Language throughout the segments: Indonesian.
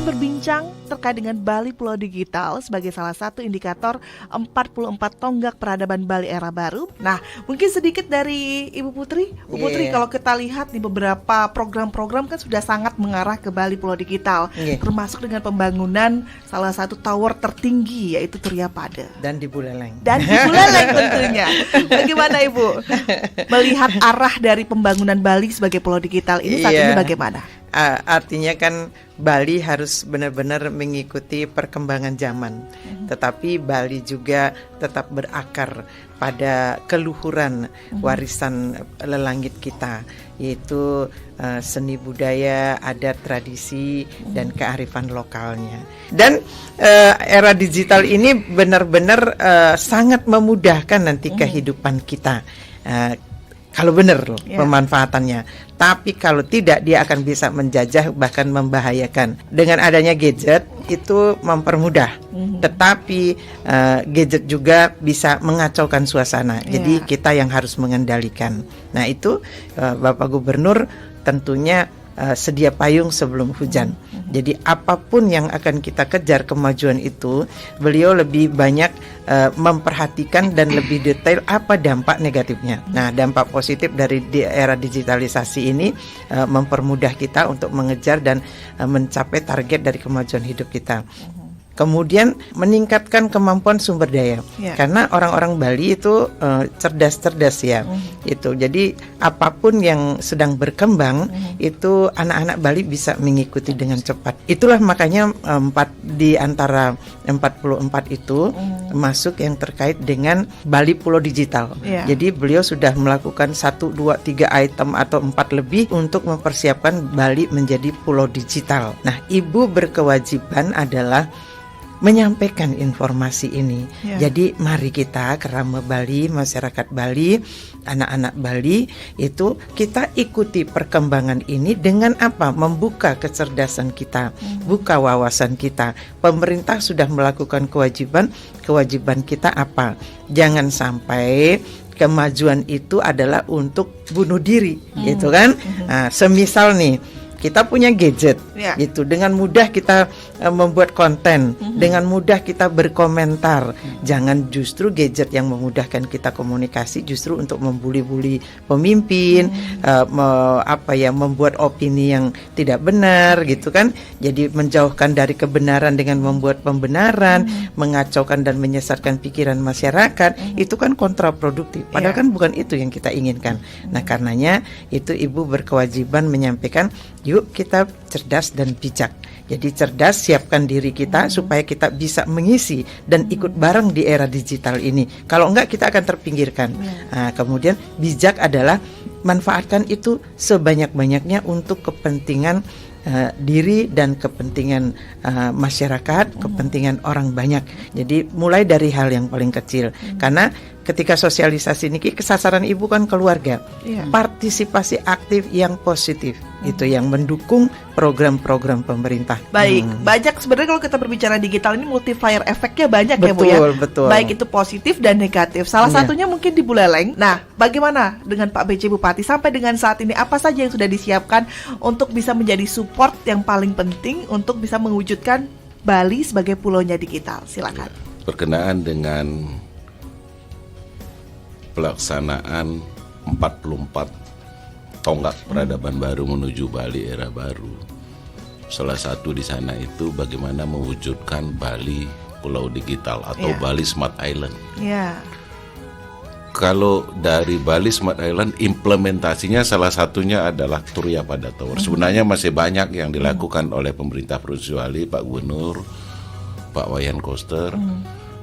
berbincang terkait dengan Bali Pulau Digital sebagai salah satu indikator 44 tonggak peradaban Bali era baru. Nah, mungkin sedikit dari Ibu Putri. Bu Putri, kalau kita lihat di beberapa program-program kan sudah sangat mengarah ke Bali Pulau Digital, termasuk dengan pembangunan salah satu tower tertinggi yaitu Turya Pada. Dan di Buleleng. Tentunya. Bagaimana Ibu melihat arah dari pembangunan Bali sebagai pulau digital ini saat ini bagaimana? Artinya kan Bali harus benar-benar mengikuti perkembangan zaman, tetapi Bali juga tetap berakar pada keluhuran warisan lelangit kita, yaitu seni budaya, adat, tradisi, dan kearifan lokalnya. Dan era digital ini benar-benar sangat memudahkan nanti kehidupan kita. Kalau benar loh pemanfaatannya. Tapi kalau tidak, dia akan bisa menjajah bahkan membahayakan. Dengan adanya gadget itu mempermudah. Tetapi gadget juga bisa mengacaukan suasana. Jadi kita yang harus mengendalikan. Nah itu Bapak Gubernur tentunya sedia payung sebelum hujan. Jadi apapun yang akan kita kejar kemajuan itu, beliau lebih banyak memperhatikan dan lebih detail apa dampak negatifnya. Nah, dampak positif dari era digitalisasi ini mempermudah kita untuk mengejar dan mencapai target dari kemajuan hidup kita. Kemudian meningkatkan kemampuan sumber daya, karena orang-orang Bali itu cerdas-cerdas ya, itu. Jadi apapun yang sedang berkembang itu anak-anak Bali bisa mengikuti dengan cepat. Itulah makanya 4 di antara 44 itu masuk yang terkait dengan Bali Pulau Digital. Jadi beliau sudah melakukan 1, 2, 3 item atau 4 lebih untuk mempersiapkan Bali menjadi pulau digital. Nah, Ibu berkewajiban adalah menyampaikan informasi ini. Jadi mari kita Kerama Bali, masyarakat Bali, anak-anak Bali itu kita ikuti perkembangan ini dengan apa? Membuka kecerdasan kita, buka wawasan kita. Pemerintah sudah melakukan kewajiban kita apa? Jangan sampai kemajuan itu adalah untuk bunuh diri, gitu kan? Nah, semisal nih kita punya gadget, gitu. Dengan mudah kita membuat konten, dengan mudah kita berkomentar. Jangan justru gadget yang memudahkan kita komunikasi, justru untuk membuli-buli pemimpin, membuat opini yang tidak benar, gitu kan? Jadi menjauhkan dari kebenaran dengan membuat pembenaran, mengacaukan dan menyesatkan pikiran masyarakat, itu kan kontraproduktif. Padahal kan bukan itu yang kita inginkan. Nah, karenanya itu Ibu berkewajiban menyampaikan, yuk kita cerdas dan bijak. Jadi cerdas, siapkan diri kita supaya kita bisa mengisi dan ikut bareng di era digital ini. Kalau enggak, kita akan terpinggirkan. Nah, kemudian bijak adalah manfaatkan itu sebanyak-banyaknya untuk kepentingan diri dan kepentingan masyarakat, kepentingan orang banyak. Jadi mulai dari hal yang paling kecil. Karena ketika sosialisasi ini kesasaran Ibu kan keluarga. Partisipasi aktif yang positif itu yang mendukung program-program pemerintah. Baik, banyak sebenarnya kalau kita berbicara digital ini multiplier efeknya banyak ya Bu ya. Betul. Baik itu positif dan negatif. Salah satunya mungkin di Buleleng. Nah, bagaimana dengan Pak BC Bupati sampai dengan saat ini, apa saja yang sudah disiapkan untuk bisa menjadi support yang paling penting untuk bisa mewujudkan Bali sebagai pulaunya digital? Silakan. Berkenaan dengan pelaksanaan 44 tonggak peradaban baru menuju Bali era baru. Salah satu di sana itu bagaimana mewujudkan Bali Pulau Digital atau Bali Smart Island. Kalau dari Bali Smart Island, implementasinya salah satunya adalah Turya Pada Tower. Sebenarnya masih banyak yang dilakukan oleh pemerintah Provinsi Bali, Pak Gubernur, Pak Wayan Koster.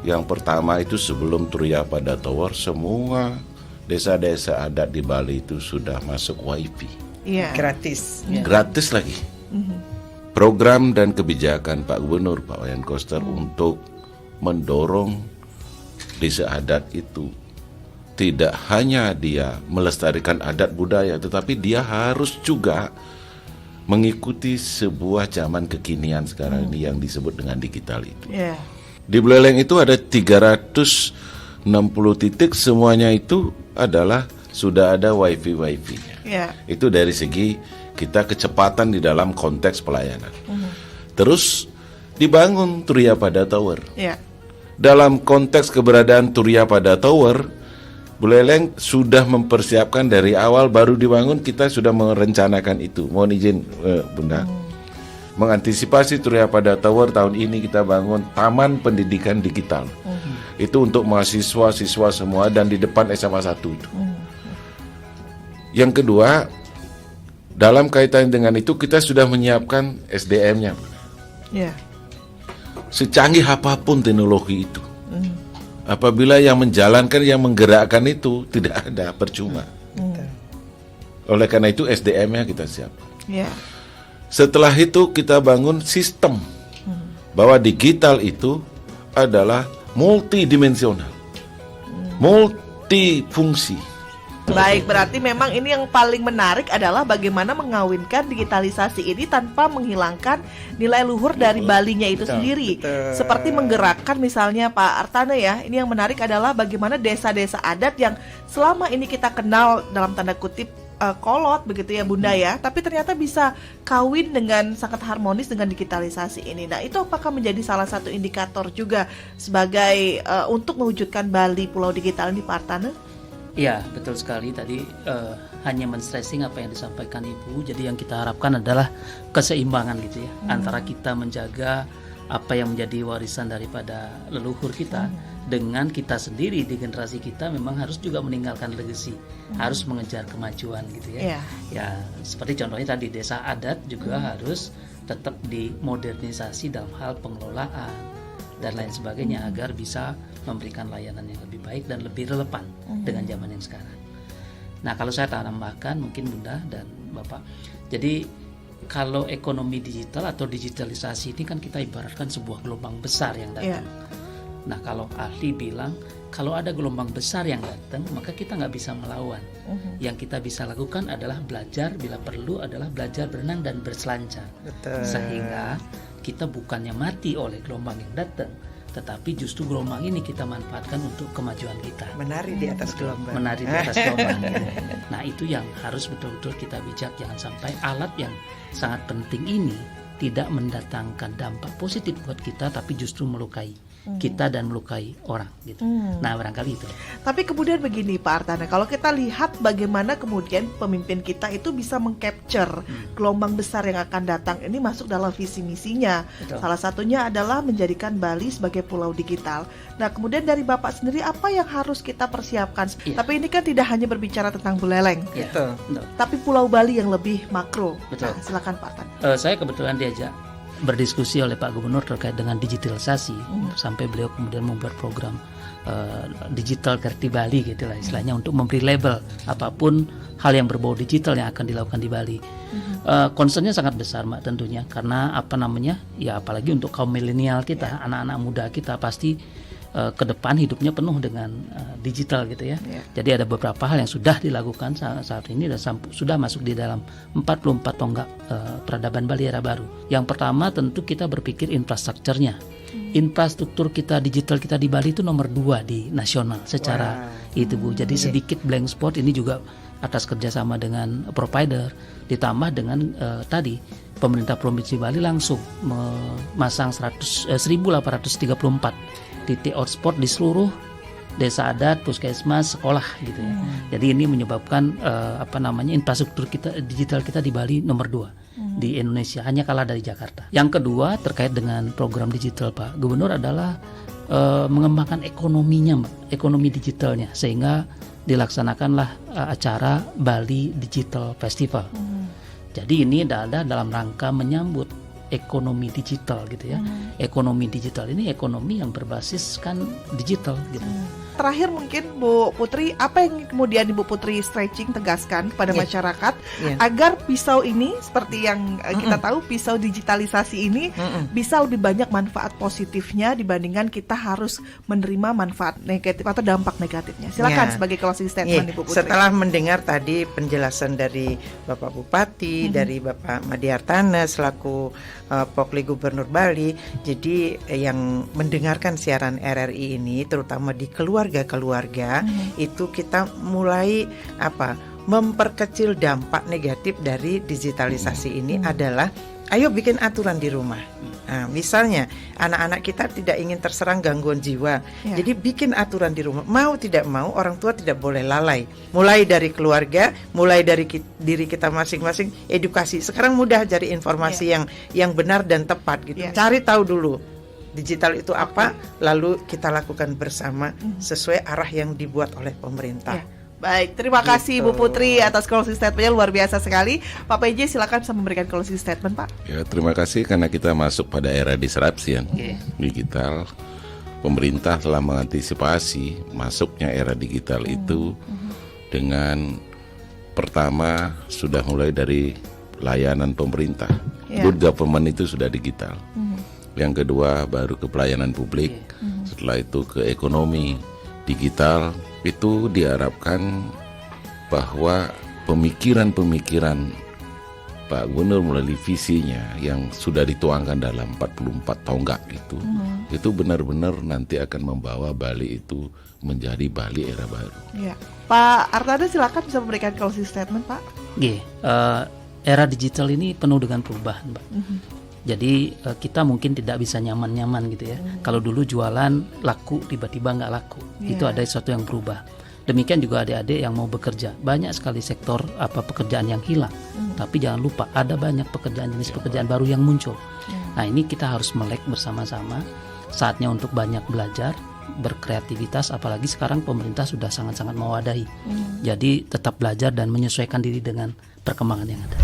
Yang pertama itu sebelum Turya Pada Tower, semua desa-desa adat di Bali itu sudah masuk WiFi. Gratis. Gratis lagi. Program dan kebijakan Pak Gubernur, Pak Wayan Koster untuk mendorong desa adat itu tidak hanya dia melestarikan adat budaya, tetapi dia harus juga mengikuti sebuah zaman kekinian sekarang ini yang disebut dengan digital itu. Di Buleleng itu ada 360 titik, semuanya itu adalah sudah ada wifi-nya. Itu dari segi kita kecepatan di dalam konteks pelayanan. Terus dibangun Turiya Pada Tower. Ya. Dalam konteks keberadaan Turiya Pada Tower, Buleleng sudah mempersiapkan dari awal, baru dibangun kita sudah merencanakan itu. Mohon izin Bunda. Mengantisipasi Turiya Pada Tower, tahun ini kita bangun Taman Pendidikan Digital. Itu untuk mahasiswa-siswa semua dan di depan SMA 1 itu. Yang kedua, dalam kaitan dengan itu kita sudah menyiapkan SDM-nya. Ya. Secanggih apapun teknologi itu, apabila yang menjalankan, yang menggerakkan itu tidak ada, percuma. Oleh karena itu SDM-nya kita siapkan. Ya. Setelah itu kita bangun sistem bahwa digital itu adalah multidimensional, multifungsi. Baik, berarti memang ini yang paling menarik adalah bagaimana mengawinkan digitalisasi ini tanpa menghilangkan nilai luhur dari Balinya itu sendiri. Seperti menggerakkan misalnya Pak Artana ya, ini yang menarik adalah bagaimana desa-desa adat yang selama ini kita kenal dalam tanda kutip kolot begitu ya Bunda ya, tapi ternyata bisa kawin dengan sangat harmonis dengan digitalisasi ini. Nah, itu apakah menjadi salah satu indikator juga sebagai untuk mewujudkan Bali Pulau Digital ini Pak Artana? Ya, betul sekali. Tadi hanya men-stressing apa yang disampaikan Ibu. Jadi yang kita harapkan adalah keseimbangan gitu ya, antara kita menjaga apa yang menjadi warisan daripada leluhur kita dengan kita sendiri di generasi kita memang harus juga meninggalkan legacy, harus mengejar kemajuan gitu ya. Ya, seperti contohnya tadi desa adat juga harus tetap dimodernisasi dalam hal pengelolaan dan lain sebagainya agar bisa memberikan layanan yang lebih baik dan lebih relevan dengan zaman yang sekarang. Nah, kalau saya tambahkan mungkin Bunda dan Bapak, jadi kalau ekonomi digital atau digitalisasi ini kan kita ibaratkan sebuah gelombang besar yang datang. Nah, kalau ahli bilang kalau ada gelombang besar yang datang maka kita nggak bisa melawan. Yang kita bisa lakukan adalah belajar, bila perlu adalah belajar berenang dan berselancar. Sehingga kita bukannya mati oleh gelombang yang datang, tetapi justru gelombang ini kita manfaatkan untuk kemajuan kita. Menari di atas gelombang. Menari di atas gelombang. Nah, itu yang harus betul-betul kita bijak, jangan sampai alat yang sangat penting ini tidak mendatangkan dampak positif buat kita, tapi justru melukai kita dan melukai orang gitu. Nah, barangkali itu. Tapi kemudian begini Pak Artana, kalau kita lihat bagaimana kemudian pemimpin kita itu bisa mengcapture gelombang besar yang akan datang ini masuk dalam visi misinya. Salah satunya adalah menjadikan Bali sebagai pulau digital. Nah, kemudian dari Bapak sendiri apa yang harus kita persiapkan? Tapi ini kan tidak hanya berbicara tentang Buleleng, tapi Pulau Bali yang lebih makro. Nah, silakan Pak Artana. Saya kebetulan diajak berdiskusi oleh Pak Gubernur terkait dengan digitalisasi, sampai beliau kemudian membuat program digital Kerti Bali gitu lah istilahnya, untuk memberi label apapun hal yang berbau digital yang akan dilakukan di Bali. Concernnya sangat besar Mbak tentunya, karena apa namanya ya, apalagi untuk kaum milenial kita, anak-anak muda kita pasti ke depan hidupnya penuh dengan digital gitu ya. Jadi ada beberapa hal yang sudah dilakukan saat ini dan sudah masuk di dalam 44 tonggak peradaban Bali era baru. Yang pertama tentu kita berpikir infrastrukturnya. Infrastruktur kita digital kita di Bali itu nomor 2 di nasional secara itu Bu. Jadi sedikit blank spot ini juga atas kerjasama dengan provider, ditambah dengan tadi pemerintah Provinsi Bali langsung memasang 1.834 titik hotspot di seluruh desa adat, puskesmas, sekolah gitu ya. Jadi ini menyebabkan infrastruktur kita digital kita di Bali nomor 2 di Indonesia, hanya kalah dari Jakarta. Yang kedua terkait dengan program digital Pak Gubernur adalah mengembangkan ekonominya, ekonomi digitalnya, sehingga dilaksanakanlah acara Bali Digital Festival. Jadi ini adalah dalam rangka menyambut ekonomi digital gitu ya. Ekonomi digital ini ekonomi yang berbasiskan digital gitu. Terakhir mungkin Bu Putri, apa yang kemudian Ibu Putri stretching tegaskan kepada masyarakat agar pisau ini seperti yang kita tahu, pisau digitalisasi ini bisa lebih banyak manfaat positifnya dibandingkan kita harus menerima manfaat negatif atau dampak negatifnya. Silakan sebagai closing statement Ibu Putri. Setelah mendengar tadi penjelasan dari Bapak Bupati, dari Bapak Madi Artana selaku Pokli Gubernur Bali, jadi yang mendengarkan siaran RRI ini terutama di keluarga-keluarga itu kita mulai memperkecil dampak negatif dari digitalisasi ini adalah ayo bikin aturan di rumah. Nah, misalnya anak-anak kita tidak ingin terserang gangguan jiwa, jadi bikin aturan di rumah. Mau tidak mau orang tua tidak boleh lalai. Mulai dari keluarga, mulai dari diri kita masing-masing, edukasi. Sekarang mudah cari informasi yang benar dan tepat gitu. Cari tahu dulu digital itu apa, lalu kita lakukan bersama sesuai arah yang dibuat oleh pemerintah. Baik, terima kasih Ibu Putri atas closing statementnya, luar biasa sekali. Pak PJ silakan bisa memberikan closing statement, Pak. Ya, terima kasih karena kita masuk pada era disrupsi digital. Pemerintah telah mengantisipasi masuknya era digital itu dengan pertama sudah mulai dari layanan pemerintah. Good government itu sudah digital. Yang kedua baru ke pelayanan publik. Setelah itu ke ekonomi digital. Itu diharapkan bahwa pemikiran-pemikiran Pak Gubernur melalui visinya yang sudah dituangkan dalam 44 tonggak itu benar-benar nanti akan membawa Bali itu menjadi Bali era baru. Pak Artanda silakan bisa memberikan closing statement, Pak. Era digital ini penuh dengan perubahan, Mbak. Jadi kita mungkin tidak bisa nyaman-nyaman gitu ya. Kalau dulu jualan laku, tiba-tiba nggak laku. Itu ada sesuatu yang berubah. Demikian juga adik-adik yang mau bekerja. Banyak sekali sektor pekerjaan yang hilang. Tapi jangan lupa ada banyak jenis pekerjaan baru yang muncul. Nah, ini kita harus melek bersama-sama. Saatnya untuk banyak belajar, berkreativitas. Apalagi sekarang pemerintah sudah sangat-sangat mewadahi. Jadi tetap belajar dan menyesuaikan diri dengan perkembangan yang ada.